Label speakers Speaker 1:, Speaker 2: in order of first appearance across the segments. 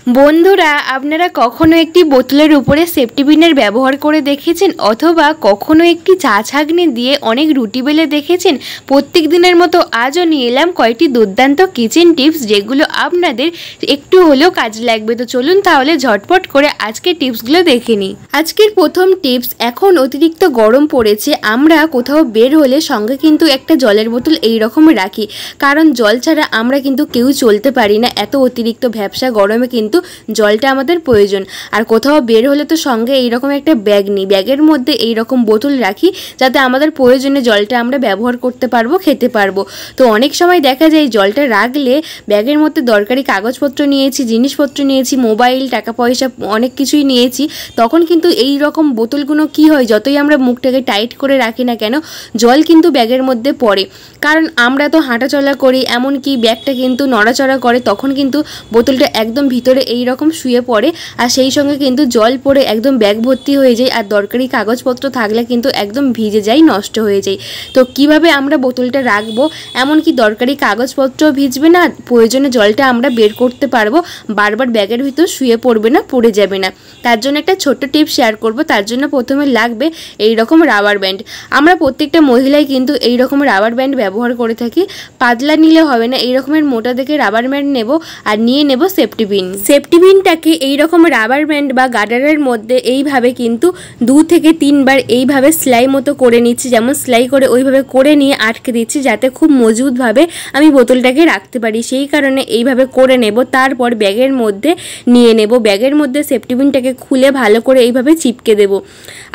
Speaker 1: বন্ধুরা, আপনারা কখনো একটি বোতলের উপরে সেফটি পিনের ব্যবহার করে দেখেছেন, অথবা কখনো একটি চা ছাঁকনি দিয়ে অনেক রুটি বেলে দেখেছেন? প্রত্যেক দিনের মতো আজও নিয়ে এলাম কয়েকটি দুর্দান্ত কিচেন টিপস, যেগুলো আপনাদের একটু হলেও কাজে লাগবে। তো চলুন তাহলে ঝটপট করে আজকের টিপসগুলো দেখে নিই। আজকের প্রথম টিপস, এখন অতিরিক্ত গরম পড়েছে, আমরা কোথাও বের হলে সঙ্গে কিন্তু একটা জলের বোতল এইরকম রাখি, কারণ জল ছাড়া আমরা কিন্তু কেউ চলতে পারি না। এত অতিরিক্ত ভ্যাপসা গরমে কিন্তু জলটা আমাদের প্রয়োজন। আর কোথাও বের হলে তো সঙ্গে এইরকম একটা ব্যাগ নিই, ব্যাগের মধ্যে এইরকম বোতল রাখি, যাতে আমাদের প্রয়োজনে জলটা আমরা ব্যবহার করতে পারবো, খেতে পারবো। তো অনেক সময় দেখা যায় জলটা রাখলে ব্যাগের মধ্যে দরকারি কাগজপত্র নিয়েছি, জিনিসপত্র নিয়েছি, মোবাইল, টাকা পয়সা অনেক কিছুই নিয়েছি, তখন কিন্তু এই রকম বোতলগুলো কি হয়, যতই আমরা মুখটাকে টাইট করে রাখি না কেন, জল কিন্তু ব্যাগের মধ্যে পড়ে। কারণ আমরা তো হাঁটাচলা করি, এমনকি ব্যাগটা কিন্তু নড়াচড়া করে, তখন কিন্তু বোতলটা একদম ভিতরে এই রকম শুয়ে পড়ে, আর সেই সঙ্গে কিন্তু জল পড়ে একদম ব্যাগ ভর্তি হয়ে যায়, আর দরকারি কাগজপত্র থাকলে কিন্তু একদম ভিজে যায়, নষ্ট হয়ে যায়। তো কিভাবে আমরা বোতলটা রাখবো, এমনকি দরকারি কাগজপত্র ভিজবে না, প্রয়োজনে জলটা আমরা বের করতে পারবো, বারবার ব্যাগের ভিতর শুয়ে পড়বে না, পড়ে যাবে না। তার জন্য একটা ছোট্ট টিপ শেয়ার করব। তার জন্য প্রথমে লাগবে এই রকম রাবার ব্যান্ড। আমরা প্রত্যেকটা মহিলাই কিন্তু এই রকম রাবার ব্যান্ড ব্যবহার করে থাকি। পাতলা নিলে হবে না, এই রকমের মোটা দেখে রাবার ব্যান্ড নেব, আর নিয়ে নেব সেফটি পিন। সেফটি পিনটাকে এইরকম রাবার ব্যান্ড বা গার্ডারের মধ্যে এইভাবে কিন্তু 2 থেকে 3 বার এইভাবে সেলাই মতো করে নিচ্ছি, যেমন সেলাই করে ওইভাবে করে নিয়ে আটকে দিচ্ছি, যাতে খুব মজবুতভাবে আমি বোতলটাকে রাখতে পারি। সেই কারণে এইভাবে করে নেব। তারপর ব্যাগের মধ্যে নিয়ে নেব, ব্যাগের মধ্যে সেফটি পিনটাকে খুলে ভালো করে এইভাবে চিপকে দেব।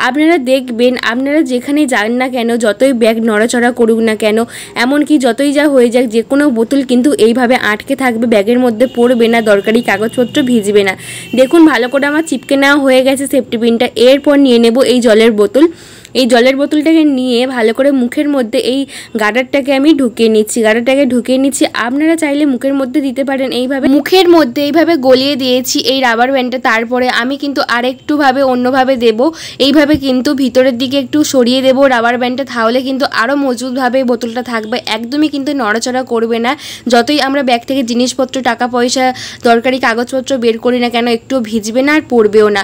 Speaker 1: আপনারা দেখবেন, আপনারা যেখানে যান না কেন, যতই ব্যাগ নড়াচড়া করুক না কেন, এমনকি যতই যা হয়ে যাক, যে কোনো বোতল কিন্তু এইভাবে আটকে থাকবে, ব্যাগের মধ্যে পড়বে না, দরকারি কাগজপত্র ভিজবে না। দেখুন ভালো করে আমার চিপকে নেওয়া হয়ে গেছে সেফটি পিনটা। এরপর নিয়ে নেব এই জলের বোতল। এই জলের বোতলটাকে নিয়ে ভালো করে মুখের মধ্যে এই গার্ডারটাকে আমি ঢুকিয়ে নিচ্ছি। আপনারা চাইলে মুখের মধ্যে দিতে পারেন এইভাবে। মুখের মধ্যে এইভাবে গলিয়ে দিয়েছি এই রাবার ব্যান্ডটা। তারপরে আমি কিন্তু আরেকটুভাবে অন্যভাবে দেব, এইভাবে কিন্তু ভিতরের দিকে একটু সরিয়ে দেব রাবার ব্যান্ডটা, তাহলে কিন্তু আরও মজবুতভাবে বোতলটা থাকবে, একদমই কিন্তু নড়াচড়া করবে না। যতই আমরা ব্যাগ থেকে জিনিসপত্র, টাকা পয়সা, দরকারি কাগজপত্র বের করি না কেন, একটুও ভিজবে না আর পড়বেও না।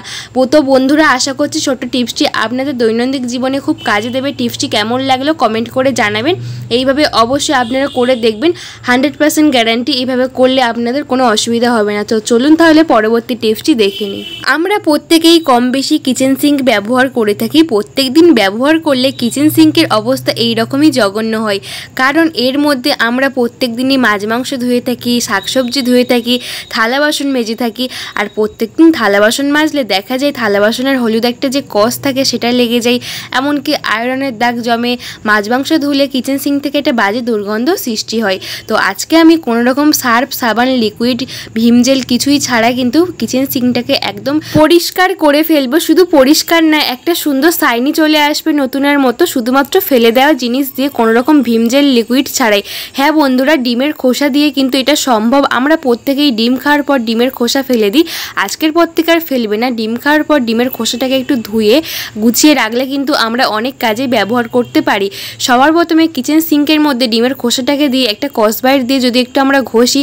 Speaker 1: তো বন্ধুরা, আশা করছি ছোট্ট টিপসটি আপনাদের দৈনন্দিন জীবনে খুব কাজে দেবে। টিপসটি কেমন লাগলো কমেন্ট করে জানাবেন। এইভাবে অবশ্যই আপনারা করে দেখবেন, 100% গ্যারান্টি, এইভাবে করলে আপনাদের কোনো অসুবিধা হবে না। তো চলুন তাহলে পরবর্তী টিপসটি দেখে নিই। আমরা প্রত্যেকেই কম বেশি কিচেন সিঙ্ক ব্যবহার করে থাকি। প্রত্যেক দিন ব্যবহার করলে কিচেন সিঙ্কের অবস্থা এইরকমই জঘন্য হয়, কারণ এর মধ্যে আমরা প্রত্যেক দিনই মাছ মাংস ধুয়ে থাকি, শাকসবজি ধুয়ে থাকি, থালা বাসন মেজে থাকি। আর প্রত্যেক দিন থালা বাসন মাজলে দেখা যায় থালা বাসনের হলুদ একটা যে কষ থাকে সেটা লেগে যায়, এমনকি আয়রনের দাগ জমে। মাছ মাংস ধুলে কিচেন সিঙ্ক থেকে একটা বাজে দুর্গন্ধ সৃষ্টি হয়। তো আজকে আমি কোনো রকম সার্ফ, সাবান, লিকুইড, ভিম জেল কিছুই ছাড়া কিন্তু কিচেন সিঙ্কটাকে একদম পরিষ্কার করে ফেলবো। শুধু পরিষ্কার না, একটা সুন্দর শাইনি চলে আসবে নতুনের মতো, শুধুমাত্র ফেলে দেওয়া জিনিস দিয়ে, কোনো রকম ভিম জেল, লিকুইড ছাড়াই। হ্যাঁ বন্ধুরা, ডিমের খোসা দিয়ে কিন্তু এটা সম্ভব। আমরা প্রত্যেকেই ডিম খাওয়ার পর ডিমের খোসা ফেলে দিই। আজকের পর থেকে আর ফেলবে না। ডিম খাওয়ার পর ডিমের খোসাটাকে একটু ধুয়ে গুছিয়ে রাখলে কিন্তু আমরা অনেক কাজে ব্যবহার করতে পারি। সবার প্রথমে কিচেন সিঙ্কের মধ্যে ডিমের খোসাটাকে দিয়ে একটা কসবাইট দিয়ে যদি একটু আমরা ঘষি,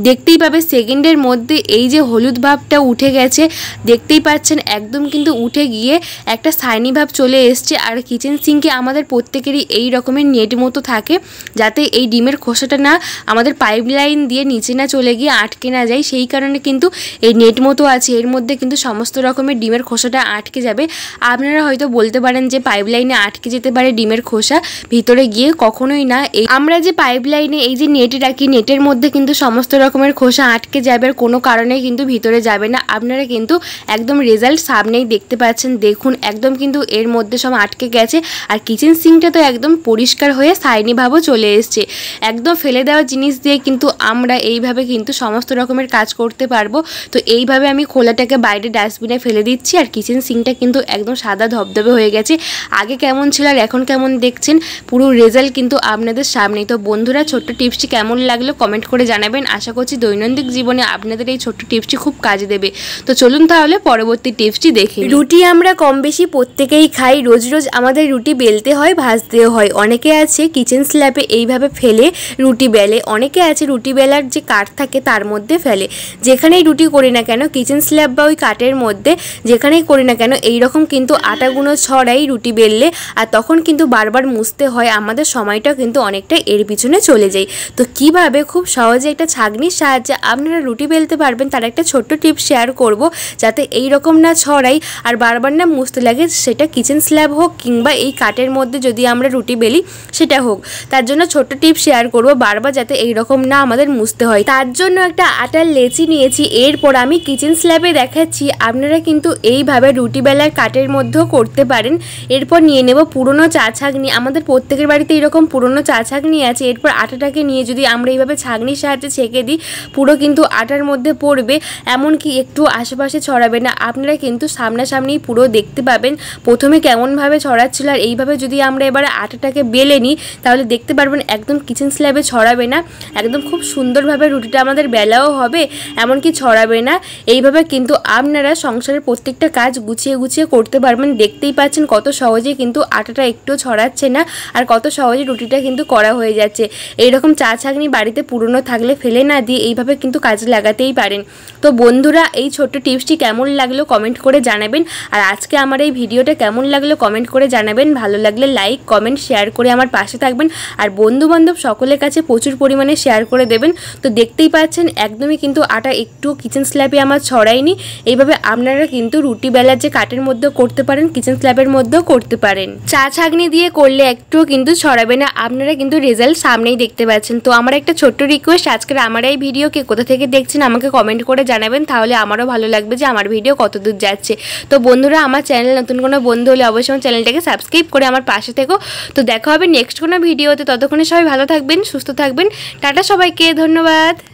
Speaker 1: দেখতেই পাবে সেকেন্ডের মধ্যে এই যে হলুদ ভাবটা উঠে গেছে, দেখতেই পাচ্ছেন একদম কিন্তু উঠে গিয়ে একটা শাইনি ভাব চলে এসছে। আর কিচেন সিঙ্কে আমাদের প্রত্যেকেরই এই রকমের নেট মতো থাকে, যাতে এই ডিমের খোসাটা না আমাদের পাইপ লাইন দিয়ে নিচে না চলে গিয়ে আটকে না যায়। সেই কারণে কিন্তু এই নেট মতো আছে, এর মধ্যে কিন্তু সমস্ত রকমের ডিমের খোসাটা আটকে যাবে। আপনারা হয়তো বলতে পারেন যে পাইপ লাইনে আটকে যেতে পারে ডিমের খোসা, ভিতরে গিয়ে কখনোই না। এই আমরা যে পাইপ লাইনে এই যে নেট রাখি, নেটের মধ্যে কিন্তু সমস্ত রকমের খোসা আটকে যাবে, আর কোনো কারণেই কিন্তু ভিতরে যাবে না। আপনারা কিন্তু একদম রেজাল্ট সামনেই দেখতে পাচ্ছেন। দেখুন একদম কিন্তু এর মধ্যে সব আটকে গেছে, আর কিচেন সিঙ্কটা তো একদম পরিষ্কার হয়ে শাইনি ভাবও চলে এসছে। একদম ফেলে দেওয়া জিনিস দিয়ে কিন্তু আমরা এইভাবে কিন্তু সমস্ত রকমের কাজ করতে পারবো। তো এইভাবে আমি খোলাটাকে বাইরে ডাস্টবিনে ফেলে দিচ্ছি, আর কিচেন সিঙ্কটা কিন্তু একদম সাদা ধবধবে হয়ে গেছে। আগে কেমন ছিল আর এখন কেমন দেখছেন পুরো রেজাল্ট কিন্তু আপনাদের সামনেই। তো বন্ধুরা ছোট্ট টিপসটি কেমন লাগলো কমেন্ট করে জানাবেন। আশা করছি দৈনন্দিন জীবনে আপনাদের এই ছোট্ট টিপসটি খুব কাজে দেবে। তো চলুন তাহলে পরবর্তী টিপসটি দেখি। রুটি আমরা কম বেশি প্রত্যেকেই খাই, রোজ রোজ আমাদের রুটি বেলতে হয়, ভাজতেও হয়। অনেকে আছে কিচেন স্ল্যাবে এইভাবে ফেলে রুটি বেলে, অনেকে আছে রুটি বেলার যে কাঠ থাকে তার মধ্যে ফেলে। যেখানেই রুটি করি না কেন কিচেন স্ল্যাব বা ওই কাঠের মধ্যে যেখানেই করি না কেন এইরকম কিন্তু আটাগুলো ছড়াই রুটি বেললে, আর তখন কিন্তু বারবার মুছতে হয়, আমাদের সময়টা কিন্তু অনেকটা এর পিছনে চলে যায়। তো কিভাবে খুব সহজে একটা ছাঁকনির সাহায্যে আপনারা রুটি বেলতে পারবেন তার একটা ছোট্ট টিপস শেয়ার করব, যাতে এই রকম না ছড়াই আর বারবার না মুছতে লাগে, সেটা কিচেন স্ল্যাব হোক কিংবা এই কাঠের মধ্যে যদি আমরা রুটি বেলি সেটা হোক। তার জন্য ছোট্ট টিপস শেয়ার করব, বারবার যাতে এই রকম না আমাদের মুছতে হয়। তার জন্য একটা আটার লেচি নিয়েছি, এরপর আমি কিচেন স্ল্যাবে দেখাচ্ছি, আপনারা কিন্তু এইভাবে রুটি বেলার কাঠের মধ্যেও করতে পারেন। এরপর নিয়ে নেব পুরনো চা ছাঁকনি, আমাদের প্রত্যেকের বাড়িতে এরকম পুরনো চা ছাঁকনি আছে। এরপর আটাটাকে নিয়ে যদি আমরা এইভাবে ছাঁকনির সাহায্যে ছেঁকে দিই পুরো কিন্তু আটার মধ্যে পড়বে, এমনকি একটু আশেপাশে ছড়াবে না, আপনারা কিন্তু সামনাসামনি পুরো দেখতে পাবেন প্রথমে কেমনভাবে ছড়াচ্ছিল। আর এইভাবে যদি আমরা এবারে আটাটাকে বেলে নিই তাহলে দেখতে পারবেন একদম কিচেন স্ল্যাবে ছড়াবে না, একদম খুব সুন্দরভাবে রুটিটা আমাদের বেলাও হবে, এমনকি ছড়াবে না। এইভাবে কিন্তু আপনারা সংসারের প্রত্যেকটা কাজ গুছিয়ে গুছিয়ে করতে পারবেন। দেখতেই পাচ্ছেন কত সহজে কিন্তু আটাটা একটু ছড়াচ্ছে না আর কত সহজে রুটিটা কিন্তু করা হয়ে যাচ্ছে। এইরকম চা ছাঁকনি বাড়িতে পুরনো থাকলে ফেলে না দিয়ে এইভাবে কিন্তু কাজে লাগাতেই পারেন। তো বন্ধুরা এই ছোট্ট টিপসটি কেমন লাগলো কমেন্ট করে জানাবেন, আর আজকে আমার এই ভিডিওটা কেমন লাগলো কমেন্ট করে জানাবেন। ভালো লাগলে লাইক কমেন্ট শেয়ার করে আমার পাশে থাকবেন, আর বন্ধুবান্ধব সকলের কাছে প্রচুর পরিমাণে শেয়ার করে দেবেন। তো দেখতেই পাচ্ছেন একদমই কিন্তু আটা একটু কিচেন স্ল্যাবে আমার ছড়ায়নি। এইভাবে আপনারা কিন্তু রুটি বেলার যে কাঠের মধ্যেও করতে পারেন, কিচেন স্ল্যাবের মধ্যেও করতে পারেন। চা ছাঁকনি দিয়ে করলে একটুও কিন্তু ছড়াবে না, আপনারা কিন্তু রেজাল্ট সামনেই দেখতে পাচ্ছেন। তো আমার একটা ছোট্ট রিকোয়েস্ট, আজকের আমার এই ভিডিওকে কোথা থেকে দেখছেন আমাকে কমেন্ট করে জানাবেন, তাহলে আমারও ভালো লাগবে যে আমার ভিডিও কত দূর যাচ্ছে। তো বন্ধুরা আমার চ্যানেল নতুন কোনো বন্ধু হলে অবশ্যই আমার চ্যানেলটাকে সাবস্ক্রাইব করে আমার পাশে থেকো। তো দেখা হবে নেক্সট কোনো ভিডিওতে, ততক্ষণে সবাই ভালো থাকবেন, সুস্থ থাকবেন। টাটা সবাইকে, ধন্যবাদ।